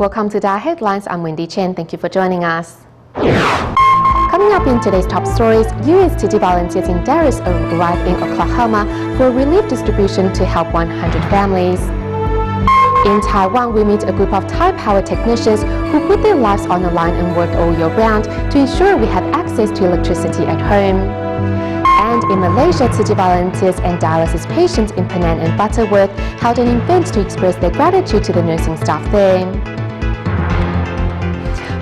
Welcome to DaAi Headlines. I'm Wendy Chen. Thank you for joining us. Coming up in today's top stories, U.S. city volunteers in Dallas arrived in Oklahoma for relief distribution to help 100 families. In Taiwan, we meet a group of Thai power technicians who put their lives on the line and work all year round to ensure we have access to electricity at home. And in Malaysia, city volunteers and dialysis patients in Penang and Butterworth held an event to express their gratitude to the nursing staff there.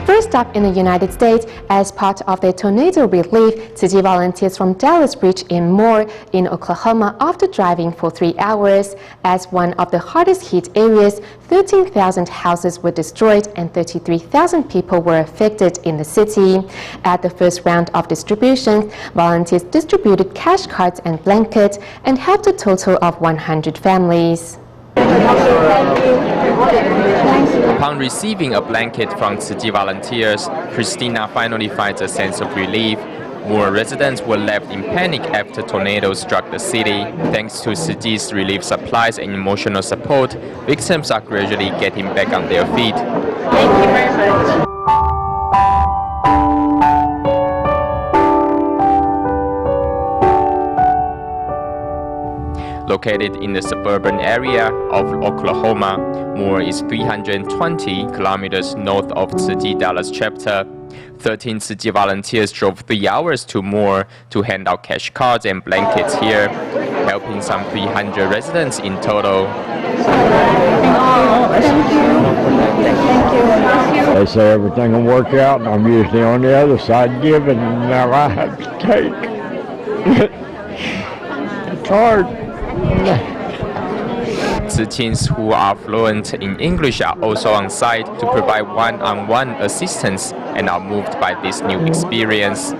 First up in the United States, as part of their tornado relief, city volunteers from Dallas reached in Moore in Oklahoma after driving for 3 hours. As one of the hardest hit areas, 13,000 houses were destroyed and 33,000 people were affected in the city. At the first round of distribution, volunteers distributed cash cards and blankets and helped a total of 100 families. Upon receiving a blanket from Tzu volunteers, Christina finally finds a sense of relief. More residents were left in panic after tornadoes struck the city. Thanks to Tzu's relief supplies and emotional support, victims are gradually getting back on their feet. Thank you very much. Located in the suburban area of Oklahoma, Moore is 320 kilometers north of Tzu Dallas chapter. 13 Tzu volunteers drove 3 hours to Moore to hand out cash cards and blankets here, helping some 300 residents in total. Thank you. They say everything will work out, and I'm usually on the other side giving, and now I have to take. It's hard. Tzu who are fluent in English are also on site to provide one-on-one assistance and are moved by this new experience.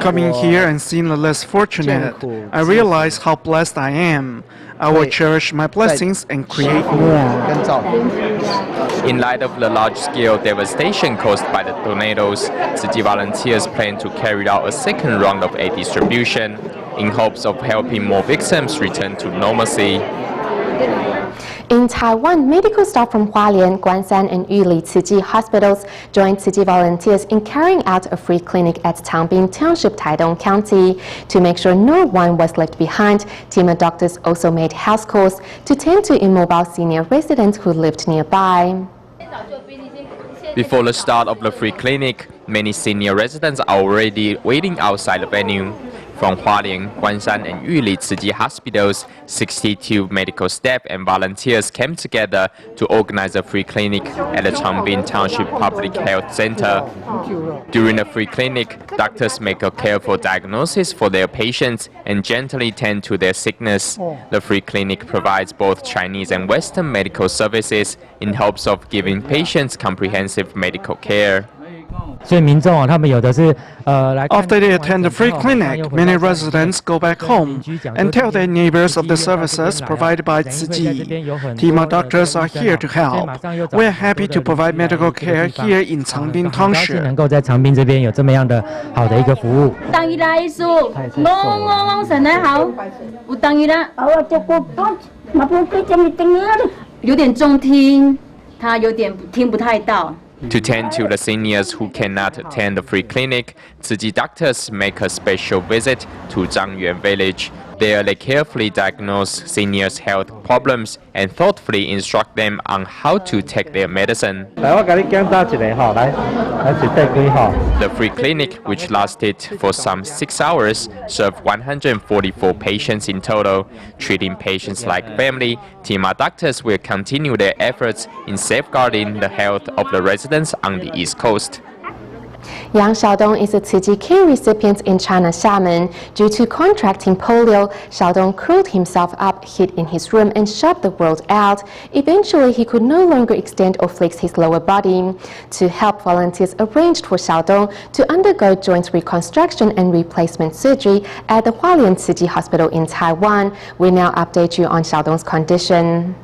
Coming here and seeing the less fortunate, I realize how blessed I am. I will cherish my blessings and create more. In light of the large-scale devastation caused by the tornadoes, Tzu volunteers plan to carry out a second round of aid distribution in hopes of helping more victims return to normalcy. In Taiwan, medical staff from Hualien, Guanshan, and Yuli Tzu hospitals joined Tzu volunteers in carrying out a free clinic at Tangbin Township, Taidong County. To make sure no one was left behind, team of doctors also made house calls to tend to immobile senior residents who lived nearby. Before the start of the free clinic, many senior residents are already waiting outside the venue. From Hualien, Guanshan, and Yuli Tzu hospitals, 62 medical staff and volunteers came together to organize a free clinic at the Tangbin Township Public Health Center. During the free clinic, doctors make a careful diagnosis for their patients and gently tend to their sickness. The free clinic provides both Chinese and Western medical services in hopes of giving patients comprehensive medical care. After they attend the free clinic, many residents go back home and tell their neighbors of the services provided by Tzu. Team of doctors are here to help. We are happy to provide medical care here in Tangbin Township. To tend to the seniors who cannot attend the free clinic, Tzu doctors make a special visit to Zhangyuan village. There they carefully diagnose seniors' health problems and thoughtfully instruct them on how to take their medicine. The free clinic, which lasted for some 6 hours, served 144 patients in total. Treating patients like family, team of doctors will continue their efforts in safeguarding the health of the residents on the East Coast. Yang Xiaodong is a Tzu care recipient in China, Xiamen. Due to contracting polio, Xiaodong curled himself up, hid in his room, and shut the world out. Eventually, he could no longer extend or flex his lower body. To help, volunteers arranged for Xiaodong to undergo joint reconstruction and replacement surgery at the Hualien Tzu Hospital in Taiwan. We now update you on Xiaodong's condition.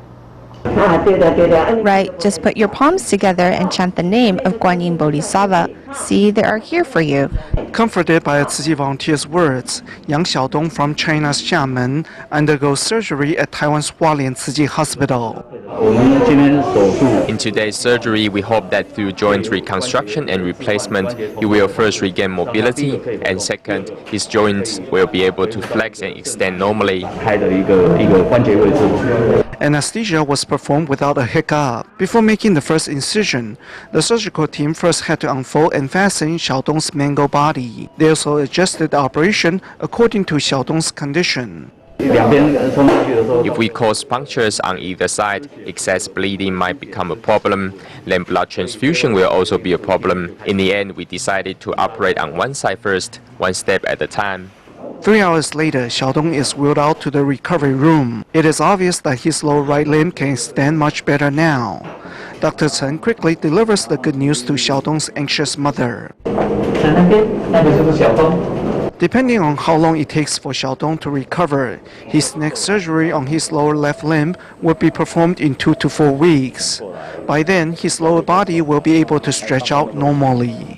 Right, just put your palms together and chant the name of Guanyin Bodhisattva. See, they are here for you. Comforted by Tzu Chi volunteer's words, Yang Xiaodong from China's Xiamen undergoes surgery at Taiwan's Hualien Tzu Chi Hospital. In today's surgery, we hope that through joint reconstruction and replacement, he will first regain mobility, and second, his joints will be able to flex and extend normally. Anesthesia was performed without a hiccup. Before making the first incision, the surgical team first had to unfold and fasten Xiaodong's mangled body. They also adjusted the operation according to Xiaodong's condition. If we cause punctures on either side, excess bleeding might become a problem. Then blood transfusion will also be a problem. In the end, we decided to operate on one side first, one step at a time. 3 hours later, Xiaodong is wheeled out to the recovery room. It is obvious that his lower right limb can stand much better now. Dr. Chen quickly delivers the good news to Xiaodong's anxious mother. Depending on how long it takes for Xiaodong to recover, his next surgery on his lower left limb will be performed in 2 to 4 weeks. By then, his lower body will be able to stretch out normally.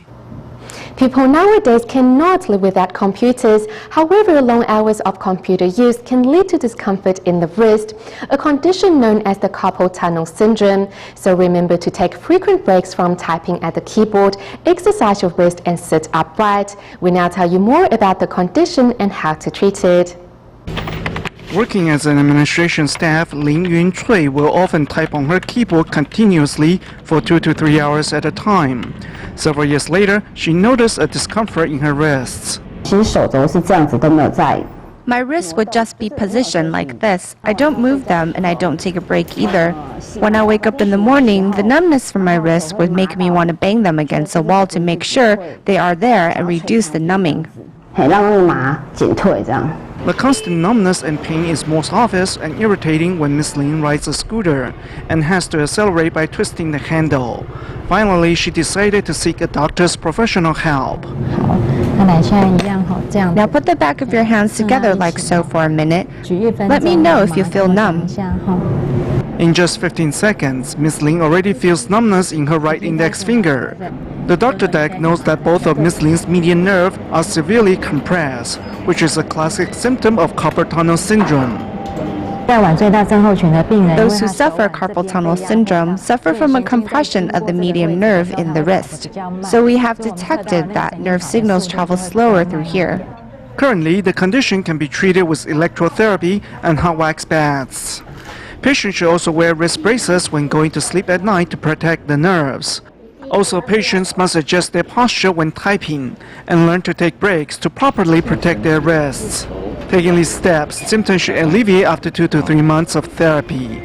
People nowadays cannot live without computers. However, long hours of computer use can lead to discomfort in the wrist, a condition known as the carpal tunnel syndrome. So remember to take frequent breaks from typing at the keyboard, exercise your wrist, and sit upright. We now tell you more about the condition and how to treat it. Working as an administration staff, Lin Yunchui will often type on her keyboard continuously for 2 to 3 hours at a time. Several years later, she noticed a discomfort in her wrists. My wrists would just be positioned like this. I don't move them and I don't take a break either. When I wake up in the morning, the numbness from my wrists would make me want to bang them against a wall to make sure they are there and reduce the numbing. The constant numbness and pain is most obvious and irritating when Miss Lin rides a scooter and has to accelerate by twisting the handle. Finally, she decided to seek a doctor's professional help. Now put the back of your hands together like so for a minute. Let me know if you feel numb. In just 15 seconds, Miss Lin already feels numbness in her right index finger. The doctor diagnosed that both of Miss Lin's median nerve are severely compressed, which is a classic symptom of carpal tunnel syndrome. Those who suffer carpal tunnel syndrome suffer from a compression of the median nerve in the wrist. So we have detected that nerve signals travel slower through here. Currently, the condition can be treated with electrotherapy and hot wax baths. Patients should also wear wrist braces when going to sleep at night to protect the nerves. Also, patients must adjust their posture when typing and learn to take breaks to properly protect their wrists. Taking these steps, symptoms should alleviate after 2 to 3 months of therapy.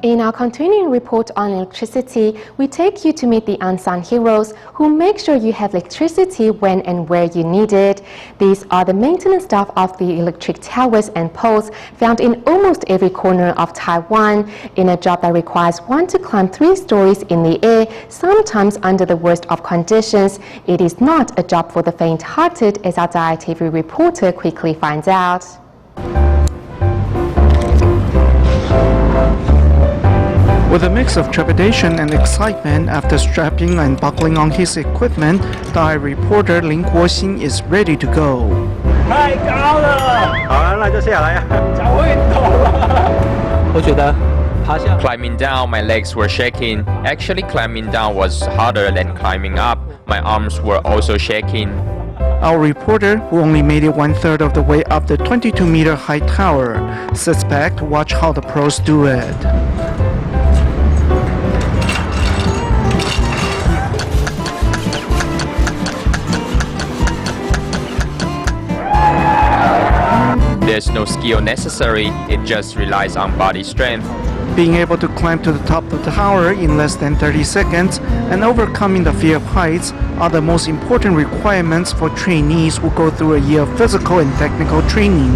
In our continuing report on electricity, we take you to meet the unsung heroes who make sure you have electricity when and where you need it. These are the maintenance staff of the electric towers and poles found in almost every corner of Taiwan, in a job that requires one to climb 3 stories in the air, sometimes under the worst of conditions. It is not a job for the faint-hearted, as our DaAi TV reporter quickly finds out. With a mix of trepidation and excitement after strapping and buckling on his equipment, DaAi reporter Lin Guoxin is ready to go. Climbing down, my legs were shaking. Actually, climbing down was harder than climbing up. My arms were also shaking. Our reporter, who only made it 1/3 of the way up the 22-meter high tower, sits back to watch how the pros do it. There's no skill necessary, it just relies on body strength. Being able to climb to the top of the tower in less than 30 seconds and overcoming the fear of heights are the most important requirements for trainees who go through a year of physical and technical training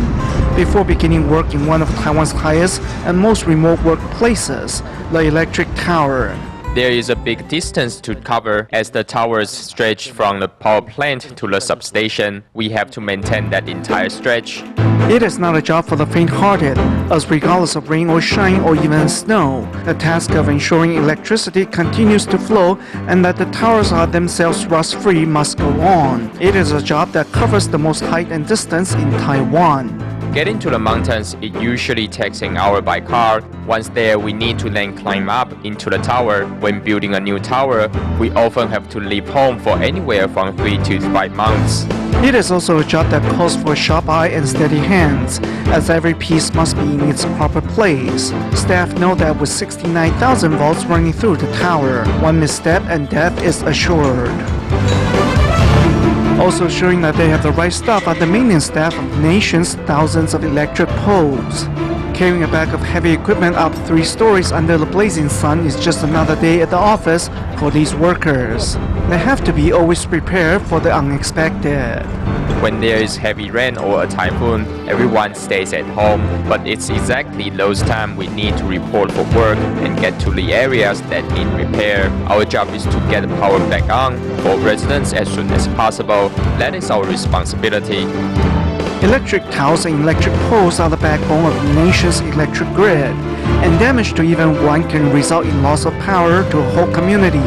before beginning work in one of Taiwan's highest and most remote workplaces, the electric tower. There is a big distance to cover as the towers stretch from the power plant to the substation. We have to maintain that entire stretch. It is not a job for the faint-hearted, as regardless of rain or shine or even snow, the task of ensuring electricity continues to flow and that the towers are themselves rust-free must go on. It is a job that covers the most height and distance in Taiwan. Getting to the mountains, it usually takes an hour by car. Once there, we need to then climb up into the tower. When building a new tower, we often have to leave home for anywhere from 3 to 5 months. It is also a job that calls for a sharp eye and steady hands, as every piece must be in its proper place. Staff know that with 69,000 volts running through the tower, one misstep and death is assured. Also showing that they have the right stuff are the maintenance staff of the nation's thousands of electric poles. Carrying a bag of heavy equipment up 3 stories under the blazing sun is just another day at the office for these workers. They have to be always prepared for the unexpected. When there is heavy rain or a typhoon, everyone stays at home, but it's exactly those times we need to report for work and get to the areas that need repair. Our job is to get the power back on for residents as soon as possible. That is our responsibility. Electric towers and electric poles are the backbone of the nation's electric grid, and damage to even one can result in loss of power to a whole community.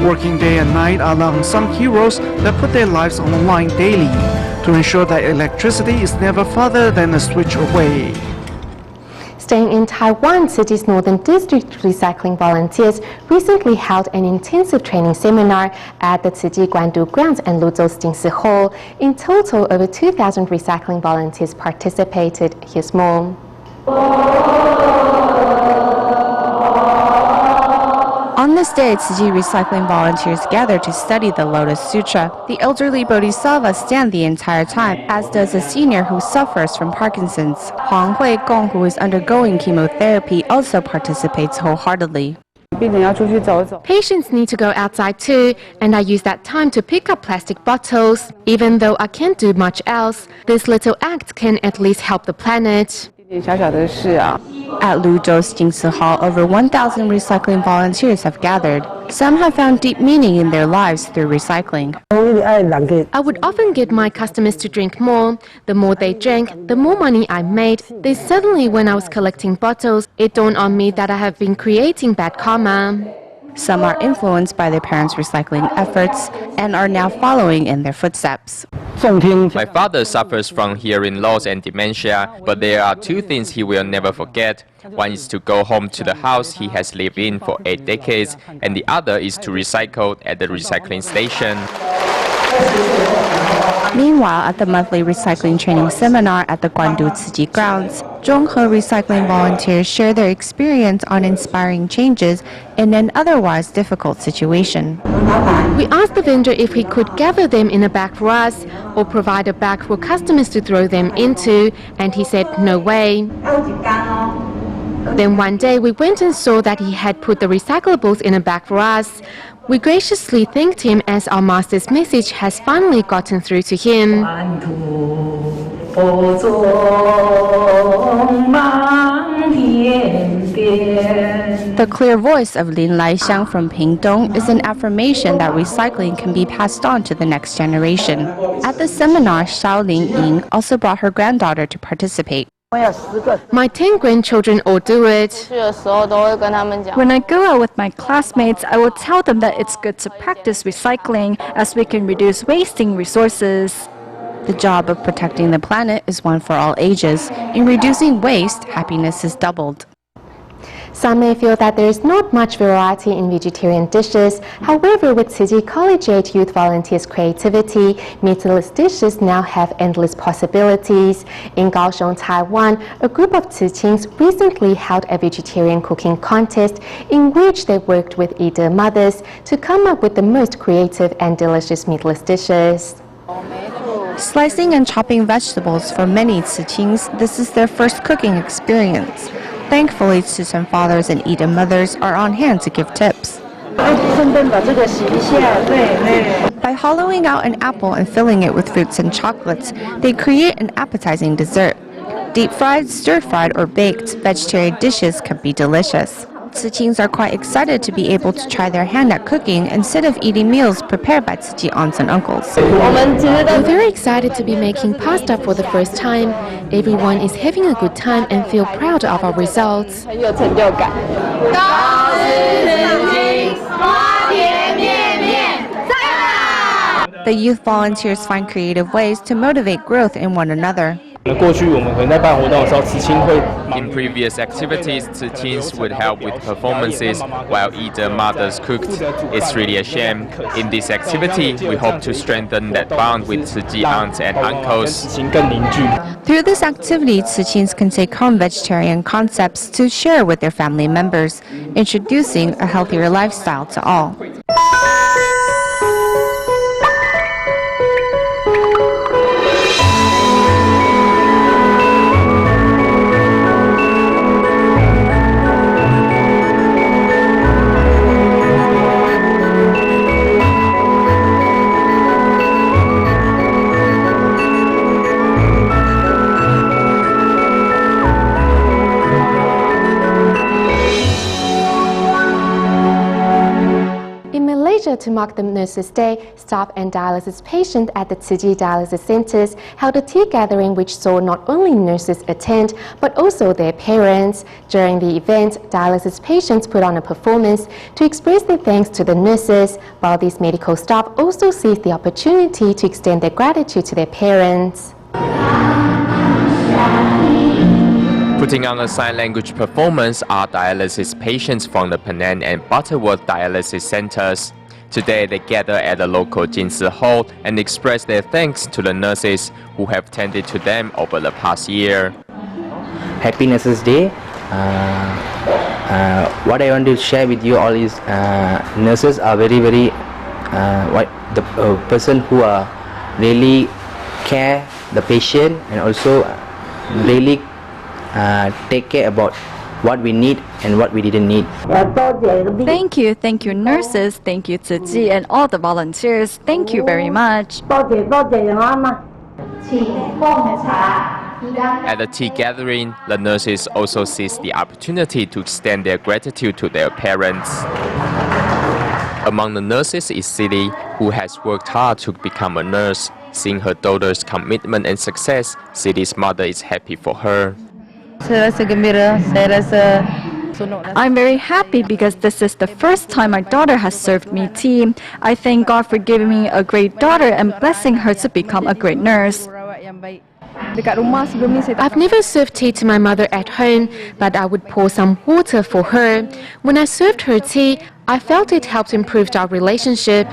Working day and night are the unsung heroes that put their lives on the line daily to ensure that electricity is never farther than a switch away. Staying in Taiwan, city's Northern District recycling volunteers recently held an intensive training seminar at the Ciji Guandu grounds and Luzhou Jingsi Hall. In total, over 2,000 recycling volunteers participated. Here's more. On this day, Ciji recycling volunteers gather to study the Lotus Sutra. The elderly bodhisattva stand the entire time, as does a senior who suffers from Parkinson's. Huang Huigong, who is undergoing chemotherapy, also participates wholeheartedly. Patients need to go outside too, and I use that time to pick up plastic bottles. Even though I can't do much else, this little act can at least help the planet. At Luzhou's Jingsi Hall, over 1,000 recycling volunteers have gathered. Some have found deep meaning in their lives through recycling. I would often get my customers to drink more. The more they drank, the more money I made. Then suddenly, when I was collecting bottles, it dawned on me that I have been creating bad karma. Some are influenced by their parents' recycling efforts and are now following in their footsteps. My father suffers from hearing loss and dementia, but there are 2 things he will never forget. One is to go home to the house he has lived in for 8 decades, and the other is to recycle at the recycling station. Meanwhile, at the monthly recycling training seminar at the Guandu Ciji grounds, Zhonghe recycling volunteers share their experience on inspiring changes in an otherwise difficult situation. We asked the vendor if he could gather them in a bag for us or provide a bag for customers to throw them into, and he said no way. Then one day we went and saw that he had put the recyclables in a bag for us. We graciously thanked him as our master's message has finally gotten through to him. The clear voice of Lin Laixiang from Pingdong is an affirmation that recycling can be passed on to the next generation. At the seminar, Xiaolin Ying also brought her granddaughter to participate. My 10 grandchildren all do it. When I go out with my classmates, I will tell them that it's good to practice recycling as we can reduce wasting resources. The job of protecting the planet is one for all ages. In reducing waste, happiness is doubled. Some may feel that there is not much variety in vegetarian dishes. However, with Ciji Collegiate Youth Volunteers' creativity, meatless dishes now have endless possibilities. In Kaohsiung, Taiwan, a group of Ciqings recently held a vegetarian cooking contest in which they worked with Ida mothers to come up with the most creative and delicious meatless dishes. Slicing and chopping vegetables for many Ciqings, this is their first cooking experience. Thankfully, Cichen fathers and Ida mothers are on hand to give tips. By hollowing out an apple and filling it with fruits and chocolates, they create an appetizing dessert. Deep-fried, stir-fried, or baked, vegetarian dishes can be delicious. Tzu are quite excited to be able to try their hand at cooking instead of eating meals prepared by Tzu aunts and uncles. We're very excited to be making pasta for the first time. Everyone is having a good time and feel proud of our results. The youth volunteers find creative ways to motivate growth in one another. In previous activities, Tzu would help with performances while either mothers cooked. It's really a shame. In this activity, we hope to strengthen that bond with Tzu aunts and uncles. Through this activity, Tzu can take home vegetarian concepts to share with their family members, introducing a healthier lifestyle to all. To mark the Nurses' Day, staff and dialysis patients at the Tzu dialysis centers held a tea gathering which saw not only nurses attend but also their parents. During the event, dialysis patients put on a performance to express their thanks to the nurses, while these medical staff also seized the opportunity to extend their gratitude to their parents. Putting on a sign language performance are dialysis patients from the Penang and Butterworth dialysis centers. Today, they gather at the local Jinsi Hall and express their thanks to the nurses who have tended to them over the past year. Happy Nurses Day. What I want to share with you all is nurses are very the person who are really care the patient and also really take care about what we need and what we didn't need. Thank you, nurses, thank you Tzu and all the volunteers, thank you very much. At the tea gathering, the nurses also seized the opportunity to extend their gratitude to their parents. Among the nurses is Siri, who has worked hard to become a nurse. Seeing her daughter's commitment and success, Siri's mother is happy for her. I'm very happy because this is the first time my daughter has served me tea. I thank God for giving me a great daughter and blessing her to become a great nurse. I've never served tea to my mother at home, but I would pour some water for her. When I served her tea, I felt it helped improve our relationship.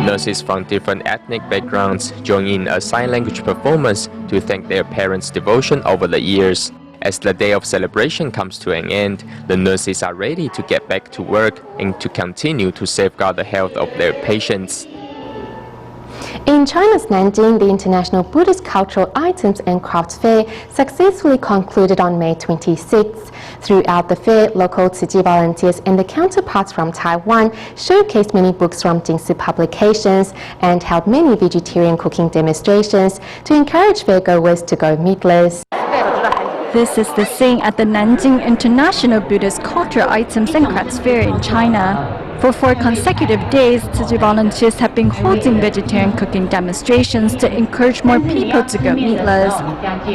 Nurses from different ethnic backgrounds join in a sign language performance to thank their parents' devotion over the years. As the day of celebration comes to an end, the nurses are ready to get back to work and to continue to safeguard the health of their patients. In China's Nanjing, the International Buddhist Cultural Items and Crafts Fair successfully concluded on May 26th. Throughout the fair, local Tzu volunteers and the counterparts from Taiwan showcased many books from Jinsi publications and held many vegetarian cooking demonstrations to encourage fairgoers to go meatless. This is the scene at the Nanjing International Buddhist Cultural Items and Crafts Fair in China. For 4 consecutive days, Tzu volunteers have been holding vegetarian cooking demonstrations to encourage more people to go meatless.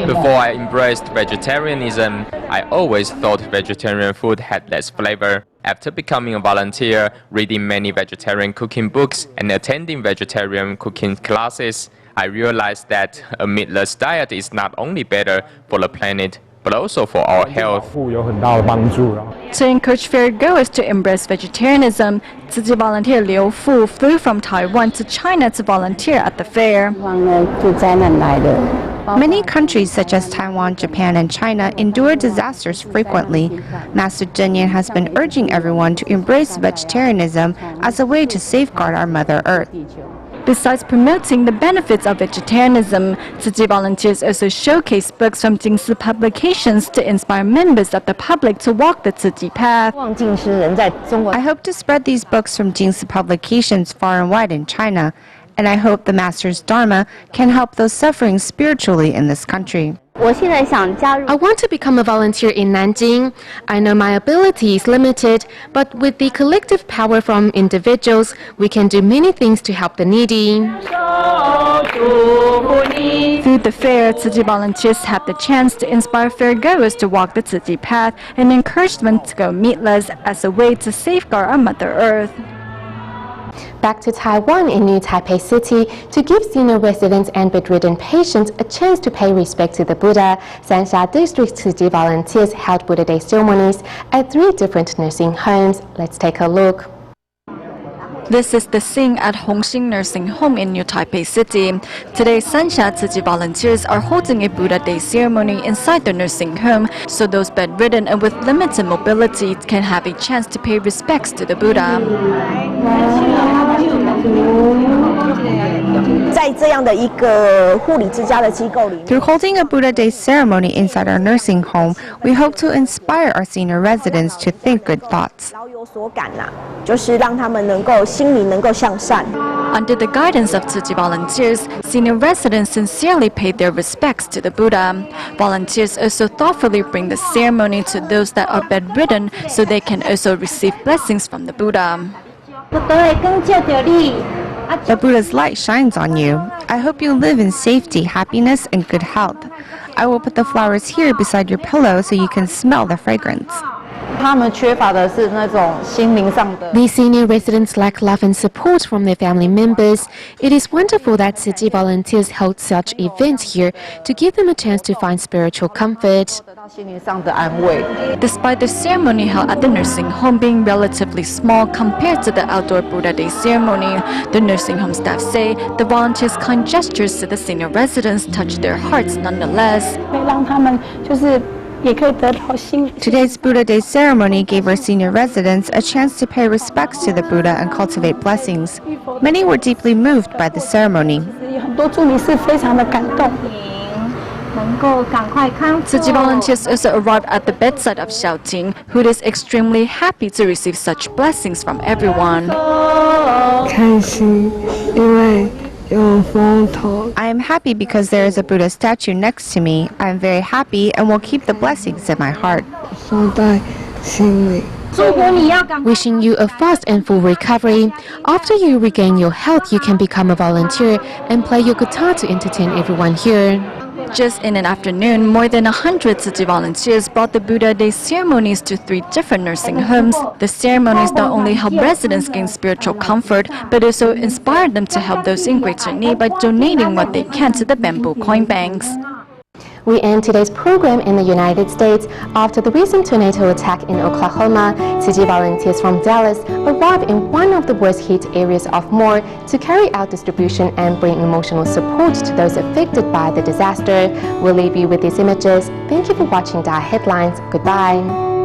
Before I embraced vegetarianism, I always thought vegetarian food had less flavor. After becoming a volunteer, reading many vegetarian cooking books, and attending vegetarian cooking classes, I realized that a meatless diet is not only better for the planet, but also for our health. To encourage fairgoers to embrace vegetarianism, Tzu volunteer Liu Fu flew from Taiwan to China to volunteer at the fair. Many countries such as Taiwan, Japan, and China endure disasters frequently. Master Zhen Yan has been urging everyone to embrace vegetarianism as a way to safeguard our Mother Earth. Besides promoting the benefits of vegetarianism, Tzu Chi volunteers also showcase books from Jingsi publications to inspire members of the public to walk the Tzu Chi path. I hope to spread these books from Jingsi publications far and wide in China, and I hope the Master's Dharma can help those suffering spiritually in this country. I want to become a volunteer in Nanjing. I know my ability is limited, but with the collective power from individuals, we can do many things to help the needy. Through the fair, Tzu Chi volunteers have the chance to inspire fairgoers to walk the Tzu Chi path and encourage them to go meatless as a way to safeguard our Mother Earth. Back to Taiwan in New Taipei City to give senior residents and bedridden patients a chance to pay respect to the Buddha. Sansha District Tzu Chi volunteers held Buddha Day ceremonies at 3 different nursing homes. Let's take a look. This is the scene at Hongxing Nursing Home in New Taipei City. Today, Sansha Tzu Chi volunteers are holding a Buddha Day ceremony inside the nursing home so those bedridden and with limited mobility can have a chance to pay respects to the Buddha. Through holding a Buddha Day ceremony inside our nursing home, we hope to inspire our senior residents to think good thoughts. Under the guidance of Tzu Chi volunteers, senior residents sincerely paid their respects to the Buddha. Volunteers also thoughtfully bring the ceremony to those that are bedridden so they can also receive blessings from the Buddha. The Buddha's light shines on you. I hope you live in safety, happiness, and good health. I will put the flowers here beside your pillow so you can smell the fragrance. These senior residents lack love and support from their family members. It is wonderful that Tzu Chi volunteers hold such events here to give them a chance to find spiritual comfort. Despite the ceremony held at the nursing home being relatively small compared to the outdoor Buddha Day ceremony, the nursing home staff say the volunteers' kind gestures to the senior residents touched their hearts nonetheless. Today's Buddha Day ceremony gave our senior residents a chance to pay respects to the Buddha and cultivate blessings. Many were deeply moved by the ceremony. Tzu Chi volunteers also arrived at the bedside of Xiaoting, who is extremely happy to receive such blessings from everyone. I am happy because there is a Buddha statue next to me. I am very happy and will keep the blessings in my heart. Wishing you a fast and full recovery. After you regain your health, you can become a volunteer and play your guitar to entertain everyone here. Just in an afternoon, more than 100 Tzu Chi volunteers brought the Buddha Day ceremonies to 3 different nursing homes. The ceremonies not only help residents gain spiritual comfort, but also inspired them to help those in greater need by donating what they can to the bamboo coin banks. We end today's program in the United States. After the recent tornado attack in Oklahoma, Tzu Chi volunteers from Dallas arrived in one of the worst hit areas of Moore to carry out distribution and bring emotional support to those affected by the disaster. We'll leave you with these images. Thank you for watching DaAi Headlines. Goodbye.